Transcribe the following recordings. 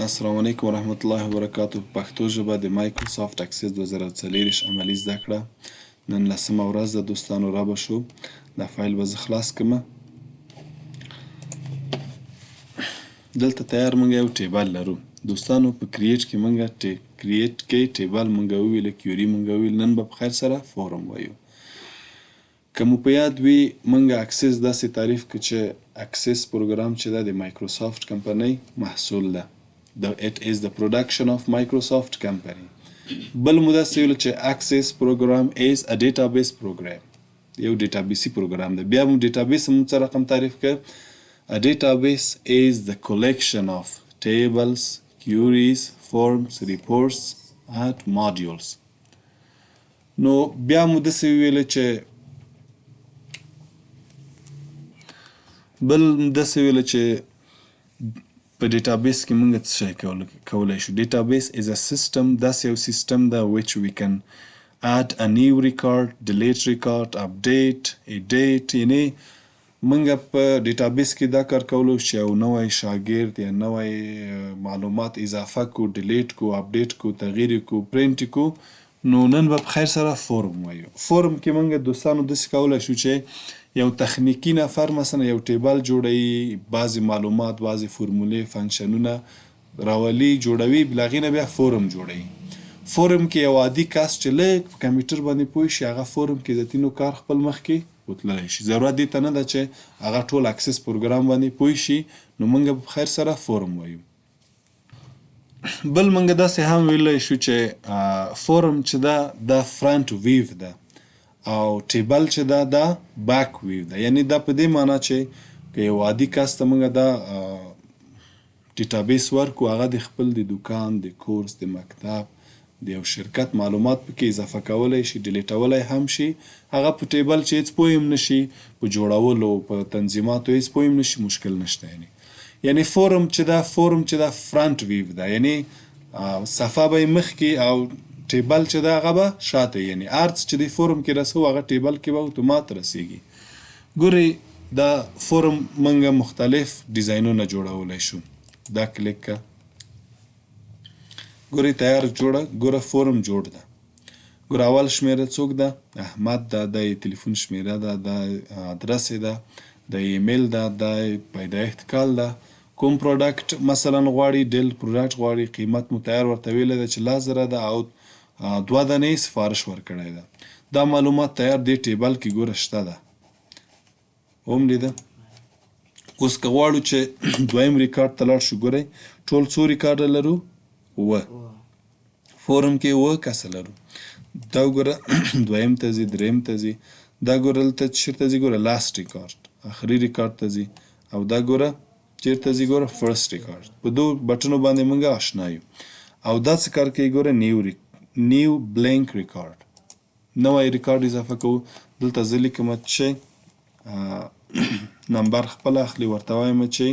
السلام علیکم ورحمت الله وبرکاتو. پښتو ژبه د مایکروسافت اکسس 2024 عملي زده کړه نن 10مه ورځ د دوستانو را به شو. دا فایل به زه خلاص کړم. دلته تیار موږ یو ټیبل لرو دوستانو. په کریټ کې موږ کریټ کې ټیبل موږ وویل، کیوري موږ وویل، نن به په خیر سره فورم وایو. که مو په یاد وي موږ اکسس داسې تعریف کړ چې اکسس پروګرام چې دا د مایکروسافت کمپنۍ محصول ده. It is the production of Microsoft company. بل مو داسې ویل چې Access program is a database program. یو ډیټابیسي پروګرام ده. بیا مو ډیټابیس هم څه رقم تعریف کړ. A database is the collection of tables, queries, forms, reports and modules. نو بیا مو داسې ویل چې په ډیټابیس کې موږ څه شی کولی شو. ډیټابیس is a system. داسې یو سیستم ده which we can add a new record, delete record, update, edit. یعنی موږ په ډیټابیس کې دا کار کولی چې یو نوی شاګرد یا نوی معلومات اضافه کو، ډیلیټ کو، اپډیټ کو، تغییر کو، پرینټ کو. نو نن به په خیر سره فورم وایو. فورم کې موږ دوستانو داسې کولی شو چې یو تخنیکی نفر مثلا یو ټیبل جوړوي، بعضې معلومات، بعضې فرمولې، فنکشنونه راولي، جوړوي، هغې نه بیا فورم جوړوي. فورم کې یو عادي کس چې لږ په کمپیوټر باندې پوه شي هغه فورم کې ذاتینو کار خپل مخکې وتللی شي. ضرورت دې ته نه ده چې هغه ټول اکسس پروګرام باندې پوه شي. نو موږ په خیر سره فورم وایو. بل موږ داسې هم ویلی شو چې فورم چې ده دا فرنټ ویو ده او ټیبل چې ده دا بیک ویو ده. یعنی دا په دې معنا چې که یو عادي کس ته موږ دا ډیټابیس ورکو، هغه د خپل د دکان، د کورس، د مکتب، د یو شرکت معلومات پکې اضافه کولی شي، ډیلیټولی هم شي. هغه په ټیبل چې هیڅ پوه هم نشي، په جوړولو، په تنظیماتو هیڅ پوه هم نشي، مشکل نشته. یعنی فورم چې دا فرنټ ویو ده. یعنی صفحه به یې مخکې او ټیبل چې ده هغه به شاته. یعنی ارڅ چې دی فورم کې رسو هغه ټیبل کې به اتومات رسیږي. ګورئ دا فورم موږ مختلف ډیزاینونه جوړولی شو. دا کلیک که ګورئ تیار جوړه. ګوره فورم جوړ ده. ګوره اول شمیره څوک ده؟ احمد ده. دا یې تلیفون شمیره ده. دا ادرس یې ده. دا ایمیل ده. دا پیدایښت کال ده. کوم پروډکټ مثلا غواړي، ډیل پروډکټ غواړي، قیمت مو تیار ورته ویلی ده چې 1000 ده او 2 دانې سفارش ورکړی ده. دا معلومات تیار دی ټیبل کې ګوره شته ده. هم لیده. اوس که غواړو چې دویم ریکارډ ته لاړ شو، ګورئ ټول څو ریکارډه لرو؟ 7. فورم کې 7 کسه لرو. دا ګوره دویم ته ځي، دریم ته ځي. دا ګوره دلته چېرته ځي؟ ګوره لاست ریکارډ، آخري ریکارډ ته ځي. او دا ګوره چېرته ځي؟ ګوره فرست ریکارډ. په دو بټنو باندې موږ اشنا یو. او دا څه کار کوي؟ ګوره نیو بلینک ریکارډ، نوی ریکارډ اضافه کوو. دلته زه لیکم چې نمبر خپله اخلي، ورته وایم چې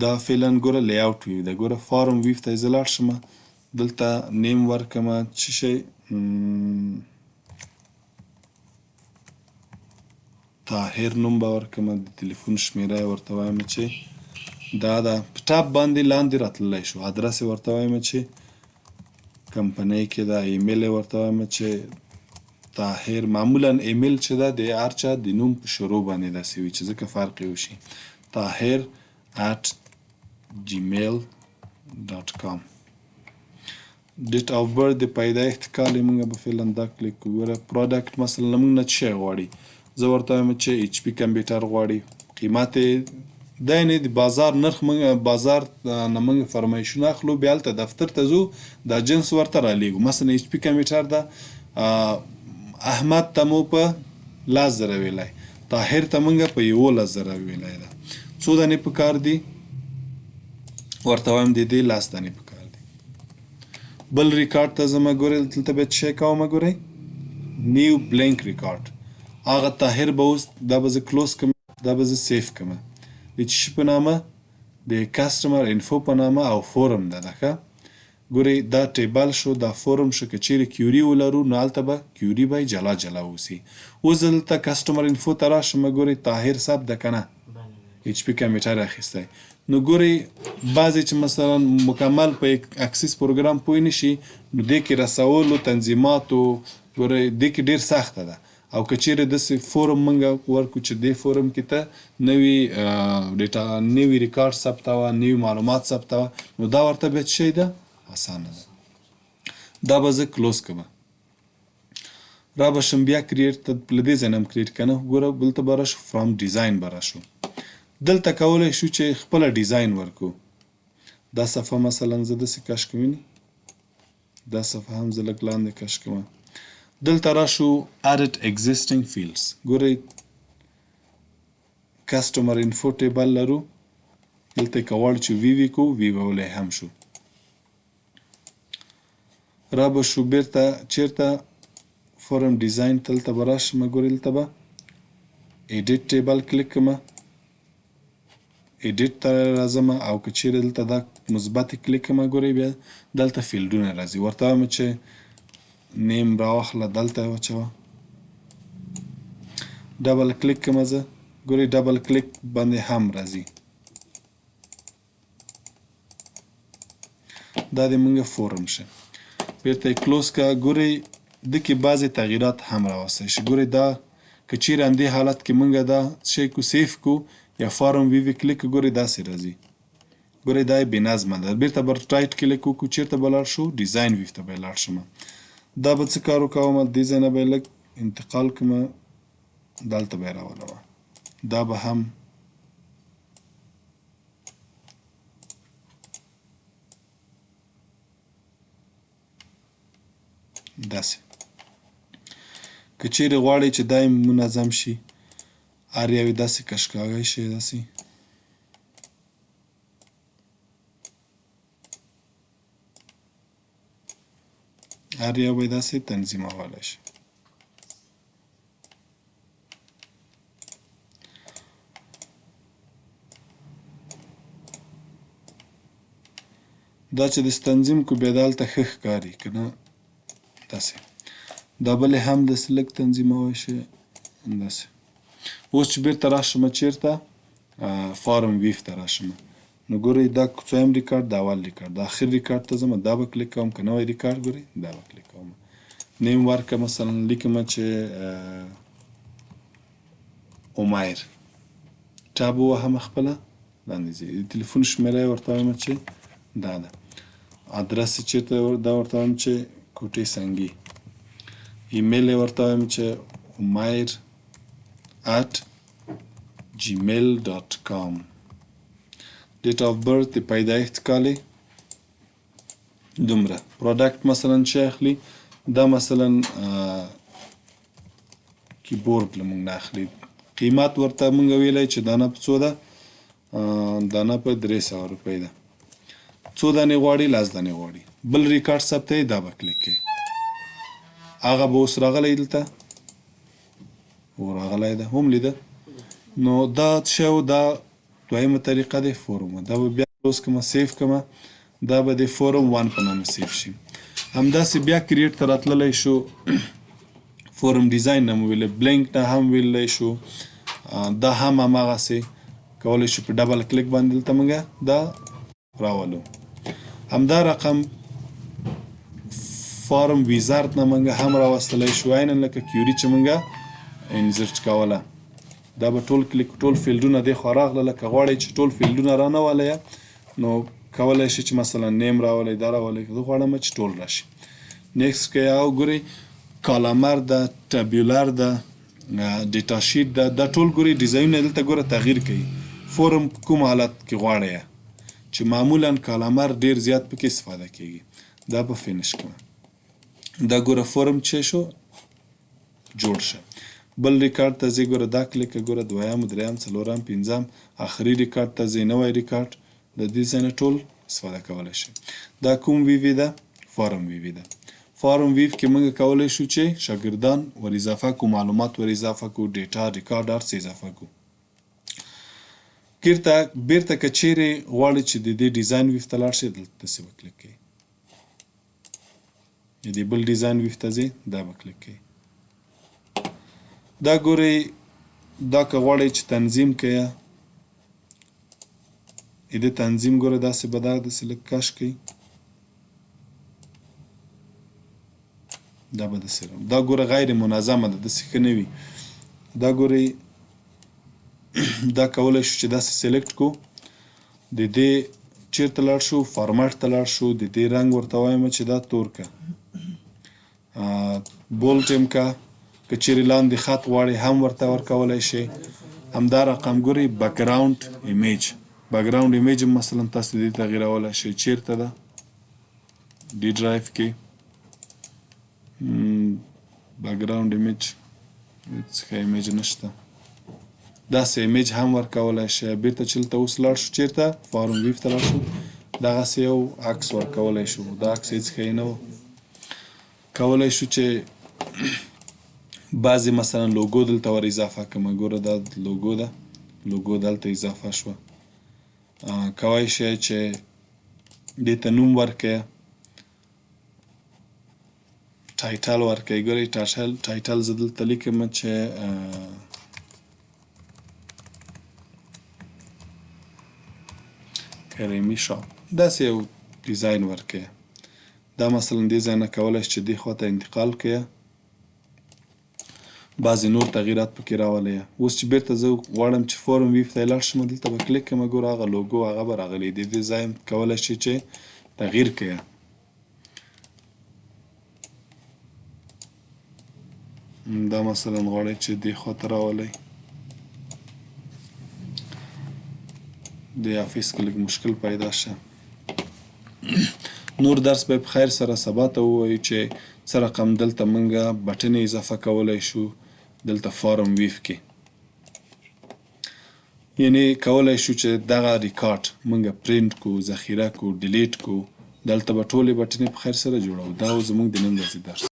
دا فعلا ګوره لی اوټ ویو ده. ګوره فارم ویو ته یې زه لاړ شم، دلته نیم ورکمه څه شی طاهر نوم به ورکمه، د تلیفون شمیره یې ورته وایم چې دا ده. په ټاپ باندې لاندې راتللی شو. ادرس یې ورته وایم چې کمپنۍ کې ده. ایمیل یې ورته وایم چې طاهر. معمولا ایمیل چې ده د هر چا د نوم په شروع باندې داسې وي چې ځکه فرق یې وشي. طاهر@gmail.com. ډیټ آف برث د پیدایښت کال یې موږ به فعلا دا کلیک کړو. ګوره پروډکټ مثلا موږ نه څه شی غواړي؟ زه ورته وایم چې ایچ پي کمپیوټر غواړي. قیمت یې دا یعنې د بازار نرخ موږ بازار نه موږ فرمایشونه اخلو، بیا هلته دفتر ته ځو، دا جنس ورته رالیږو. مثلا ایچ پي کمپیوټر ده، احمد ته مو په 10,000 ویلی، طاهر ته موږ په 11,000 ویلی ده. څو دانې په کار دي؟ ورته وایم د دې 10 دانې په کار دي. بل ریکارډ ته ځمه. ګورئ دلته بیا څه شی کومه؟ ګورئ نیو بلینک ریکارډ. هغه طاهر به اوس دا به زه کلوز کړم، دا به زه سیف کړم. د څه شي په نامه؟ د کسټمر انفو په نامه او فورم ده. ښه ګورئ دا ټیبل شو دا فورم شو که چیرې کیوري ولرو نو هلته به کیوري به جلا جلا اوسي. اوس دلته کسټمر انفو ته راشم ګورئ طاهر صاحب ده که نه ایچ پي کمپیوټر اخیستی نو ګورئ بعضې چې مثلا مکمل په اکسس پروګرام پوه نشي نو دې کې رسولو تنظیماتو ګورئ دې کې ډېر سخته ده او که چیرې داسې فورم موږ ورکړو چې دې فورم کې ته نوي ډیټا نوي ریکارډ ثبتوه نوي معلومات ثبتوه نو دا ورته بیا څه شی ده اسانه ده. دا به زه کلوز کړم را بشم بیا کریټ ته له دې ځای نه هم کریټ که نه ګوره دلته به راشو فرام ډیزاین به راشو دلته کولی شو چې خپله ډیزاین ورکو. دا صفحه مثلا زه داسې کش کوینې دا صفحه هم زه لږ لاندې کش کوم دلته راشو edit existing fields ګورئ کسټمر انفو ټیبل لرو دلته یې که غواړو چې وی کو وی ولی هم شو. را به شو بیرته چیرته فورم ډیزاین دلته به راشم ګورئ دلته به ایډیټ ټیبل کلیک کړم ایډیټ ته راځم او که چیرې دلته دا مثبت کلیک کړم ګورئ بیا دلته فیلډونه راځي ورته وایم چې نیم راواخله دلته یې واچوه ډبل کلیک کړم زه ګورئ ډبل کلیک باندې هم راځي دا د موږ فورم شه بیرته یې کلوز که ګورئ ده کې بعضې تغییرات هم راوستی شي ګورئ دا که چیرې همدې حالت کې موږ دا شی کو سیف کو یا فارم وی کلیک ګورئ داسې راځي ګورئ دا یې بې نظمه ده بیرته به رایټ کلیک وکړو چیرته به لاړ شو ډیزاین ویو ته به یې لاړ شم دا به څه کار وکوم دې ځای نه به یې لږ انتقال کړم دلته به یې راولوه دا به هم داسې که چیرې غواړئ چې دا یې منظم شي هر یو یې داسې کش کولی شئ داسې هر یو به یې داسې تنظیمولی شي. دا چې د تنظیم کو بیا دلته ښه ښکاري که نه داسې دا بل یې هم داسې لږ تنظیمولی شي داسې. اوس چې بیرته راشم چیرته فارم ویف ته راشم نو ګورئ دا څویم ریکارډ د اول ریکارډ د اخر ریکارډ ته ځم دا به کلیک کوم که نوی ریکارډ ګورئ دا به کلیک کوم نیم ورکړه مثلا لیکم چې عمیر ټاب ووهم خپله لاندې ځي د تلیفون شمېره یې ورته وایم چې دا ده ادرس یې چېرته دا ورته وایم چې کوټې سنګي ایمیل یې ورته وایم چې umair@gmail.com ډیټ آف برث د پیدایښت کال یې دومره پروډکټ مثلا چې اخلي دا مثلا کیبورډ له موږ نه اخلي قیمت ورته موږ ویلی چې دانه په څو ده دانه په 300 روپۍ ده څو دانې غواړي 10 دانې غواړي بل ریکارډ ثبتوي دا به کلیک کوي هغه به اوس راغلی دلته راغلی ده هم لیده نو دا شی دا دویمه طریقه دی فورم دا به بیا کلوز کړم سیف کړم دا به د فورم 1 په نامه سیف شي. همداسې بیا کریټ ته راتللی شو فورم ډیزاین نه مو ویلی بلینک نه هم ویلی شو دا هم هماغسې کولی شو په ډبل کلیک باندې دلته موږ دا راولو. همدا رقم فارم ویزارد نه موږ هم راوستلی شو عینا لکه کیوري چې موږ انزرټ کوله دا به ټول کلیک ټول فیلډونه دې خوا راغلله که غواړئ چې ټول فیلډونه رانه ولیه نو کولی شي چې مثلا نیم راولئ دا راولئ زه غواړم چې ټول راشي. نیکسټ که او ګورئ کالامر ده ټابیولر ده ډیټا شیټ ده دا ټول ګورئ ډیزاینونه دلته ګوره تغییر کوي فورم کوم حالت کې غواړئ چې معمولا کالامر ډیر زیات پکې استفاده کیږي دا به فینش کړم دا ګوره فورم چې شو جوړ شه بل ریکارډ ته ځئ ګوره دا کلیک ګوره دویم دریم څلورم پنځم آخري ریکارډ ته ځئ نوی ریکارډ د دې ځای نه ټول استفاده کولی شئ. دا کوم ویوی ده فارم ویوی ده فارم ویو کې موږ کولی شو چې شاګردان ور اضافه کو معلومات ور اضافه کو ډیټا ریکارډ هر څه اضافه کو بیرته که چیرې غواړئ چې د دې ډیزاین ویو ته لاړ شئ دلته داسې به کلیک کوئ د دې بل ډیزاین ویف ته ځئ دا به کلیک کوئ. دا ګورئ دا که غواړئ چې تنظیم کړئ د تنظیم ګوره داسې به داسې لږ کش کړئ دا به داسې دا ګوره غیر منظمه ده داسې ښه نه وي. دا ګورئ دا کولی شو چې داسې سلیکټ کړو د دې چیرته لاړ شو فارمټ ته لاړ شو د دې رنګ ورته وایم چې دا تور که بولټ یم که که چیرې لاندې خط غواړئ هم ورته ورکولی شئ. همدا رقم ګورئ بکګراوند ایمیج بکګراوند ایمیج هم مثلا تاسو دې تغییرولی شئ چیرته ده ډي ډرایو کې بکګراوند ایمیج څه ایمیج نشته داسې ایمیج هم ورکولی شئ. بیرته چې دلته اوس لاړ شو چیرته فارم ویف ته لاړ شو دغسې یو عکس ورکولی شو دا عکس هېڅ ښه نه و. کولی شو چې بعضې مثلا لوګو دلته ور اضافه کړمه ګوره دا لوګو ده لوګو دلته اضافه شوه. کولی شئ چې دې ته نوم ورکړئ ټایټل ورکړئ ګورئ ټایټل زه دلته لیکم چې کریمي شاپ داسې یو ډیزاین ورکړئ. دا مثلا دې ځای نه کولی شئ چې دې خوا ته انتقال کړئ بعضې نور تغییرات پکې راولئ. اوس چې بیرته زه غواړم چې فورم ویف ته یې لاړ شم دلته به کلیک کړم ګوره هغه لوګو هغه به راغلی د دې ځای کولی شئ چې تغییر کړئ. دا مثلا غواړئ چې دې خوا ته راولئ د افیس کې لږ مشکل پیدا شه. نور درس به په خیر سره سبا ته ووایو چې څه رقم دلته موږ بټن اضافه کولی شو دلته فارم ویف کې یعنی کولی شو چې دغه ریکارډ موږ پرینټ کو ذخیره کو ډیلیټ کو دلته به ټولې بټنې په خیر سره جوړو. دا و زموږ د نن ورځې درس.